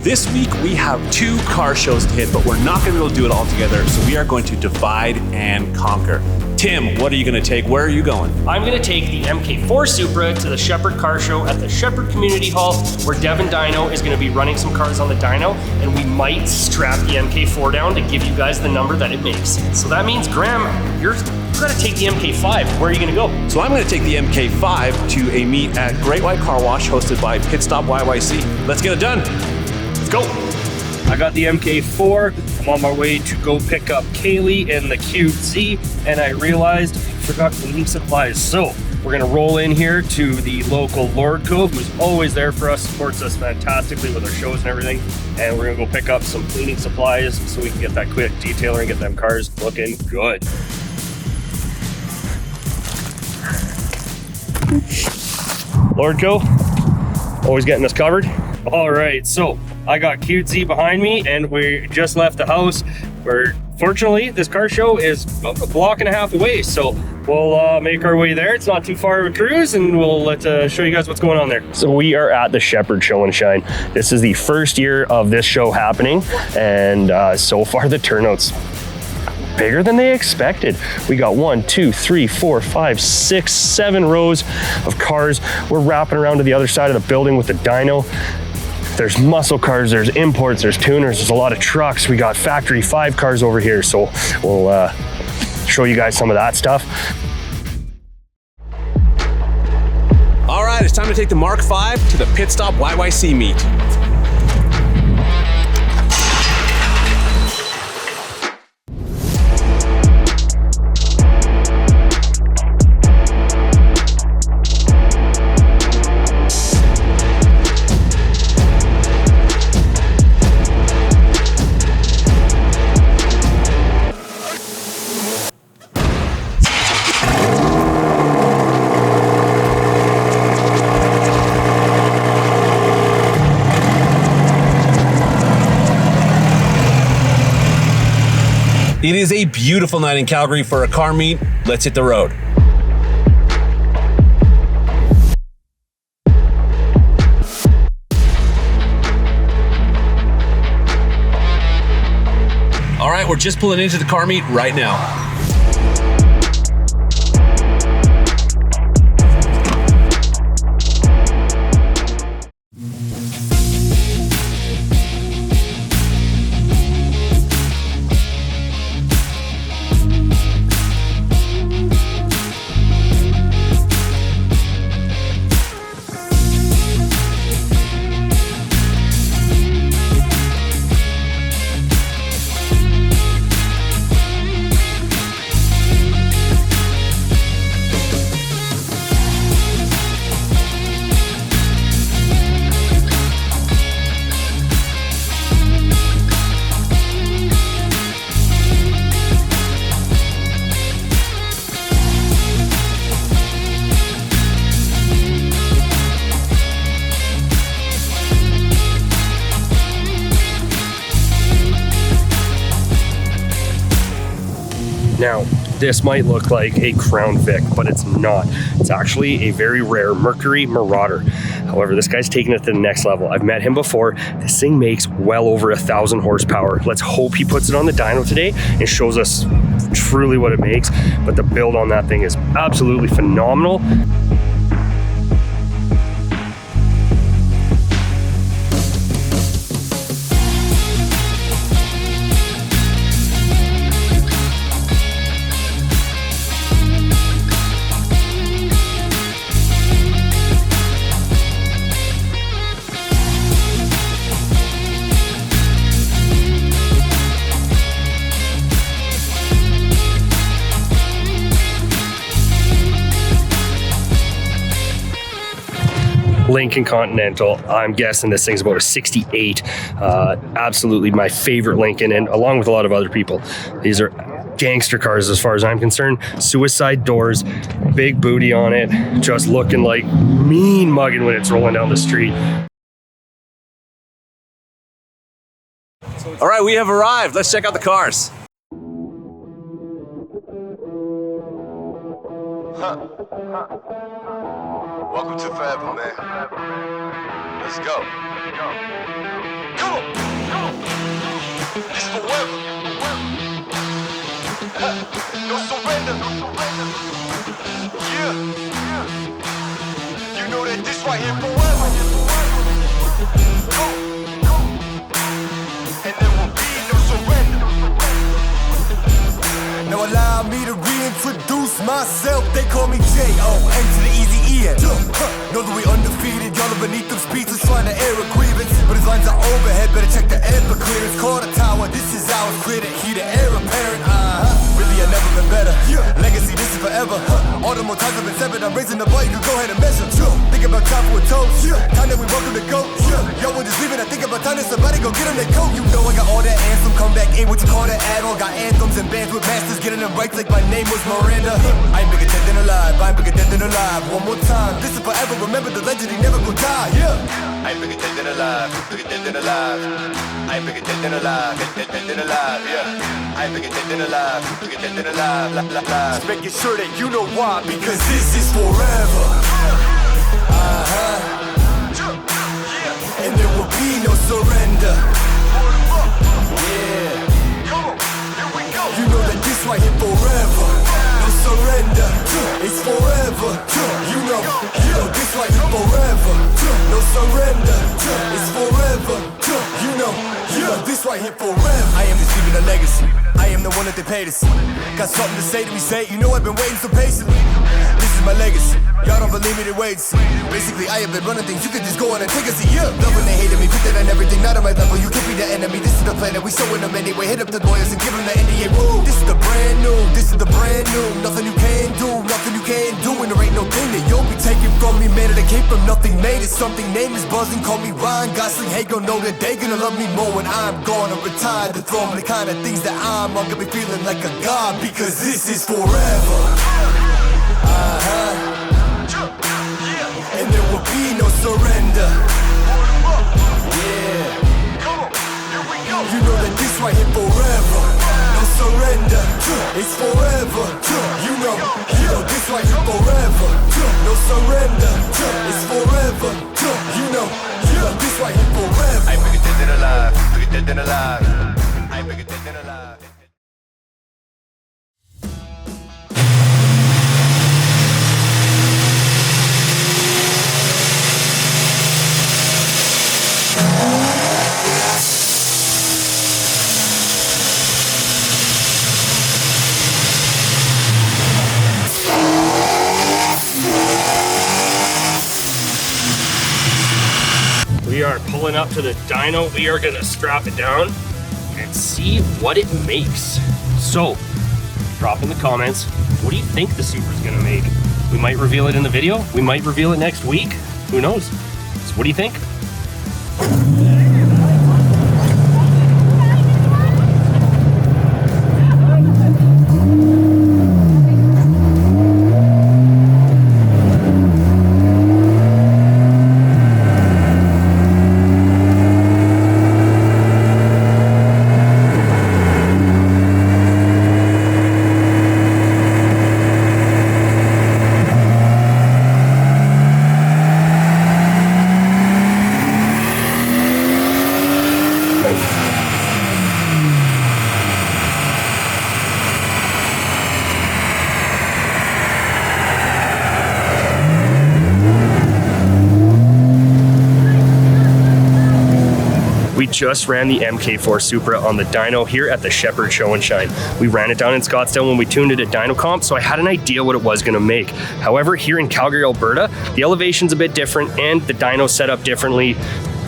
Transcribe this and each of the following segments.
This week we have 2 car shows to hit, but we're not gonna be able to do it all together, so we are going to divide and conquer. Tim, what are you gonna take? Where are you going? I'm gonna take the MK4 Supra to the Shepherd Car Show at the Shepherd Community Hall, where Devin Dyno is gonna be running some cars on the dyno, and we might strap the MK4 down to give you guys the number that it makes. So that means, Graham, you gotta take the MK5. Where are you gonna go? So I'm gonna take the MK5 to a meet at Great White Car Wash hosted by Stop YYC. Let's get it done. Let's go. I got the MK4. I'm on my way to go pick up Kaylee in the QZ, and I realized I forgot cleaning supplies. So we're gonna roll in here to the local Lordco, who's always there for us, supports us fantastically with our shows and everything. And we're gonna go pick up some cleaning supplies so we can get that quick detailer and get them cars looking good. Lordco, always getting us covered. All right, so I got QZ behind me and we just left the house. Fortunately, this car show is about a block and a half away, so we'll make our way there. It's not too far of a cruise, and we'll show you guys what's going on there. So we are at the Shepherd Show and Shine. This is the first year of this show happening, and so far the turnout's bigger than they expected. We got 1, 2, 3, 4, 5, 6, 7 rows of cars. We're wrapping around to the other side of the building with the dyno. There's muscle cars, there's imports, there's tuners, there's a lot of trucks. We got factory 5 cars over here, so we'll show you guys some of that stuff. All right, it's time to take the Mark 5 to the Pit Stop YYC meet. It is a beautiful night in Calgary for a car meet. Let's hit the road. All right, we're just pulling into the car meet right now. Now, this might look like a Crown Vic, but it's not. It's actually a very rare Mercury Marauder. However, this guy's taking it to the next level. I've met him before. This thing makes well over 1,000 horsepower. Let's hope he puts it on the dyno today and shows us truly what it makes. But the build on that thing is absolutely phenomenal. Lincoln Continental. I'm guessing this thing's about a 68. Absolutely my favorite Lincoln, and along with a lot of other people. These are gangster cars as far as I'm concerned. Suicide doors, big booty on it, just looking like mean mugging when it's rolling down the street. All right, we have arrived. Let's check out the cars. Welcome to Forever, man. Let's go. Come on. This forever. No surrender. Yeah. You know that this right here forever. Go. And there will be no surrender. Now allow me to reintroduce myself. They call me J-O-N to the easy E-N. Know that we undefeated. Y'all are beneath them speeches trying to air a grievance. But his lines are overhead. Better check the air for clearance. Call the tower. This is ours. Clear the heat. The air apparent. Really, I've never been better. Legacy, this is forever. All the more times I've been severed. I'm raising the bar. You can go ahead and measure. Think about time for a toast. Time that we welcome to go. Yo, we're just leaving. I think about time that somebody go get them their coat. You know I got all that anthem. Come back in. What you call that add-on? Got anthems and bands with masters. Getting them right like my name was Miranda. I ain't bigger dead than alive. I ain't bigger dead than alive. One more time. This is forever. Remember the legend. He never gon' die. I ain't bigger dead than alive. Bigger dead than alive. I ain't bigger dead than alive. Dead than alive. I ain't bigger dead than alive. Bigger dead than alive. Just making sure that you know why. Because this is forever. And there will be no surrender. Yeah. You know that this right here forever. No surrender. It's forever. You know this right here forever. No surrender. It's forever. You know this right here forever. I am just leaving a legacy. I am the one that they paid us. Got something to say to me, say. You know I've been waiting so patiently. This is my legacy. Y'all don't believe me, then wait. Basically, I have been running things. You could just go on and take a seat. Love when they hated me, put that on everything. Not on my level. You can't be the enemy. This is the plan that we showing them anyway. Hit up the lawyers and give them the NDA. Woo! This is the brand new. This is the brand new. Nothing you can do. Nothing you can do. And there ain't no thing that you'll be taking from me. Man, it came from nothing made. It's something name is buzzing. Call me Ryan Gosling. Hey, gon' know that they gonna love me more when I'm gone. I'm retired the throne. The kind of things that I'm gonna be feeling like a god. Because this is forever. And there will be no surrender. Yeah. You know that this right here forever. No surrender. It's forever. You know this right here forever. No surrender. It's forever. You know this right here forever. I ain't bigger dead than alive. Bigger dead than alive. I ain't bigger dead than alive. We are pulling up to the dyno. We are gonna strap it down and see what it makes. So, drop in the comments, what do you think the Supra's gonna make? We might reveal it in the video. We might reveal it next week. Who knows? So what do you think? We just ran the MK4 Supra on the dyno here at the Shepherd Show and Shine. We ran it down in Scottsdale when we tuned it at Dyno Comp, so I had an idea what it was gonna make. However, here in Calgary, Alberta, the elevation's a bit different and the dyno's set up differently.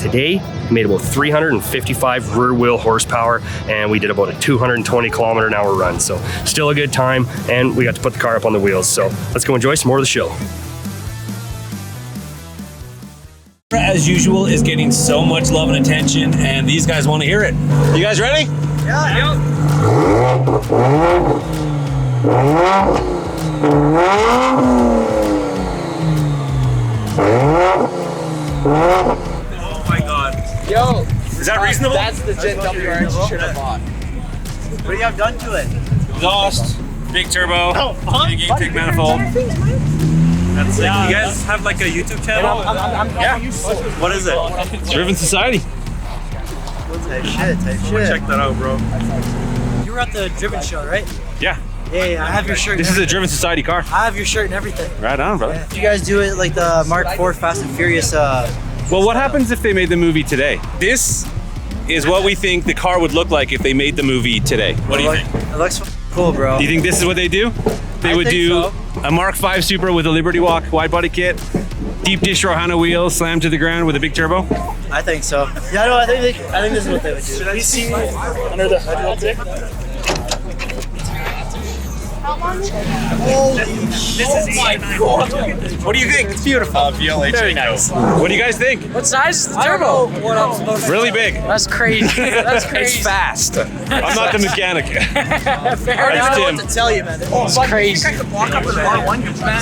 Today, we made about 355 rear wheel horsepower and we did about a 220 kilometer an hour run. So still a good time, and we got to put the car up on the wheels. So let's go enjoy some more of the show. As usual, is getting so much love and attention, and these guys want to hear it. You guys ready? Yeah. Oh my god. Yo, Is that reasonable? that's the Gen WRX you should have bought. What do you have done to it? Exhaust, big turbo, big intake manifold. That's it. You guys have like a YouTube channel? Yeah. What is it? Driven Society. Type shit, type shit. Check that out, bro. You were at the Driven show, right? Yeah. Yeah, I have your shirt. This is a Driven Society car. I have your shirt and everything. Right on, brother. Did you guys do it like the Mark IV Fast and Furious? Well, what happens if they made the movie today? This is what we think the car would look like if they made the movie today. What do you think? It looks cool, bro. Do you think this is what they do? They would think do so. a Mark V Supra with a Liberty Walk wide body kit, deep dish Rohana wheels, slammed to the ground with a big turbo. I think so. Yeah, no, I think this is what they would do. Should I see under the hood real quick? What do you think? It's beautiful. Very nice. What do you guys think? What size is the turbo? What I'm supposed to Really big. That's crazy. That's crazy. It's fast. I'm not the mechanic. Fair I enough. don't know what to tell you, man. It's crazy.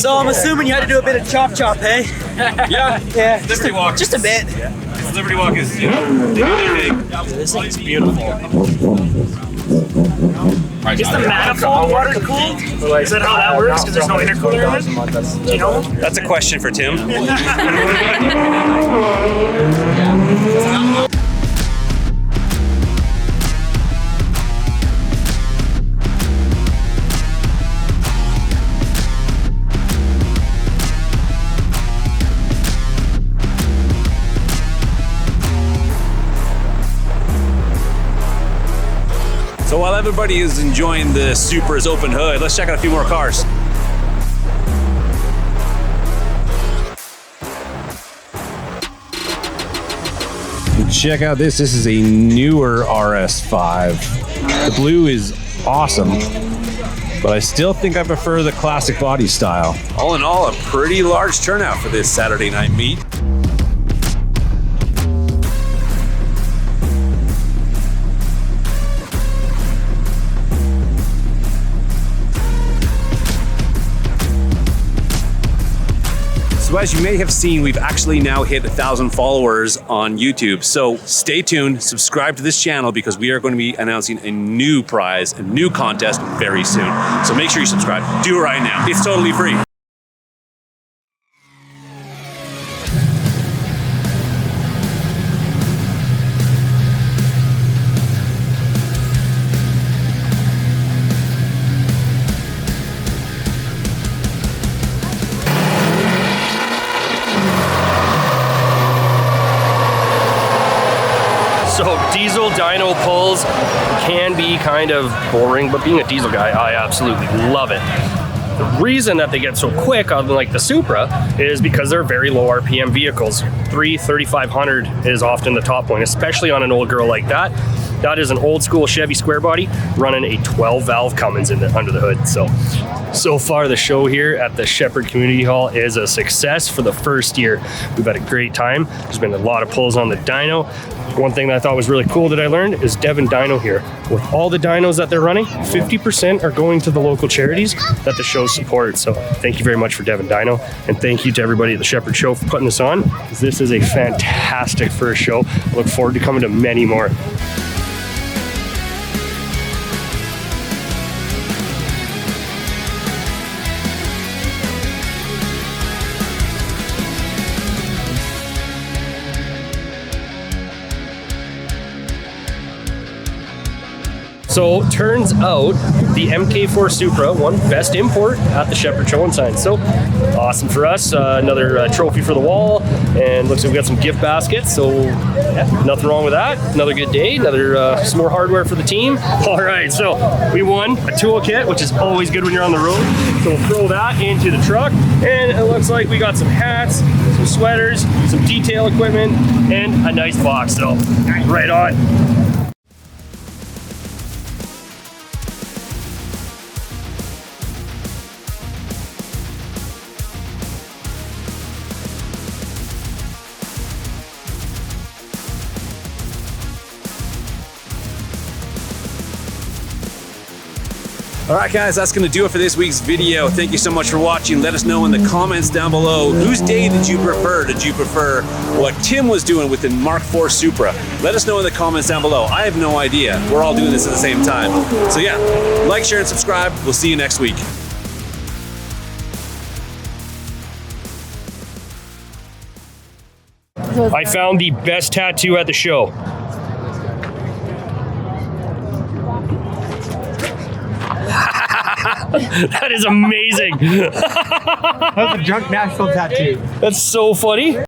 So I'm assuming you had to do a bit of chop, hey? Yeah. Yeah. Liberty Walk. Just a bit. Liberty Walk is, you know, they do their thing. This thing's beautiful. Is the manifold water cooled? Is that how that works? Because there's no intercooler in it? Do you know? That's a question for Tim. So while everybody is enjoying the Supra's open hood, let's check out a few more cars. Check out this. This is a newer RS5. The blue is awesome, but I still think I prefer the classic body style. All in all, a pretty large turnout for this Saturday night meet. So as you may have seen, we've actually now hit 1,000 followers on YouTube. So stay tuned, subscribe to this channel because we are going to be announcing a new prize, a new contest very soon. So make sure you subscribe. Do it right now. It's totally free. So diesel dyno pulls can be kind of boring, but being a diesel guy, I absolutely love it. The reason that they get so quick, unlike the Supra, is because they're very low RPM vehicles. 3,500 is often the top point, especially on an old girl like that. That is an old school Chevy square body running a 12 valve Cummins under the hood. So far the show here at the Shepherd Community Hall is a success for the first year. We've had a great time. There's been a lot of pulls on the dyno. One thing that I thought was really cool that I learned is Devon Dyno here. With all the dynos that they're running, 50% are going to the local charities that the show supports. So thank you very much for Devon Dyno, and thank you to everybody at the Shepherd Show for putting this on. This is a fantastic first show. I look forward to coming to many more. So turns out the MK4 Supra won Best Import at the Shepherd Show and Sign. So awesome for us. Another trophy for the wall, and looks like we got some gift baskets. So yeah, nothing wrong with that. Another good day. Another some more hardware for the team. All right, so we won a toolkit, which is always good when you're on the road. So we'll throw that into the truck, and it looks like we got some hats, some sweaters, some detail equipment, and a nice box. So right on. All right, guys, that's going to do it for this week's video. Thank you so much for watching. Let us know in the comments down below, whose day did you prefer? Did you prefer what Tim was doing with the Mark IV Supra? Let us know in the comments down below. I have no idea. We're all doing this at the same time. So yeah, like, share, and subscribe. We'll see you next week. I found the best tattoo at the show. That is amazing. That's a drunk Nashville tattoo. That's so funny.